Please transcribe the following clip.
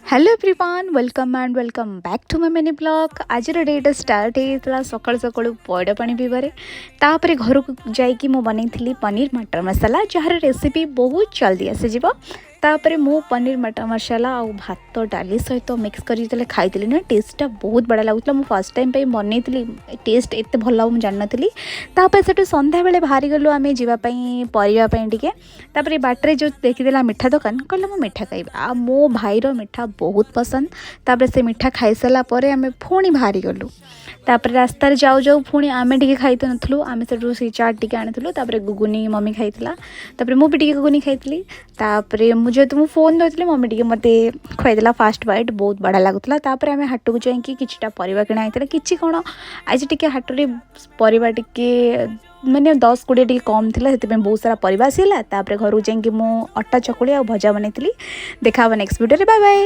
Hello everyone welcome and welcome back to my mini blog. आज date start होता सकाल सकाल पइड पानी पीबारे तापर घर को जाइकी मु बनई पनीर मटर मसाला जार रेसिपी बहुत जल्दी आसीज। तापर मु पनीर मटर मसाला और भात डाली सहित मिक्स कर खाई ना टेस्टा बहुत बड़ा लगुला। मु फर्स्ट टाइम बनई टेस्ट एत भल लगे जान नी। तापर से संध्या बेले बाहरी गलु आम जावाई परिवाटे तापर बाटर जो देखीदेला मिठा दुकान कहला मु मिठा खाइबा आ मो भाईर मिठा बहुत पसंद। तापर से मिठा खाई सारा पर आम पुणी बाहरी गलु। तापर रास्तार जाऊ जाऊ पुणी आम टे खाई तो नुँ आम से चाट टी आनी तापर गुगुनी मम्मी खाईला तापर मु भी गुगुनी खाई। तापर मुझे तो फोन धरती मम्मी टी मत खुआईदेला फास्ट बाइट बहुत बढ़िया लगुला। तापर आम हाट को जाकि किछटा परिवा किणा कि कौन आज टी हाट में परिवा टी माने 10-20 टी कम थी से बहुत सारा परिवा आसला। तापर घर को जाकि मु अटा चकुली और भजा बनई। देखा नेक्स्ट वीडियो रे बाय बाय।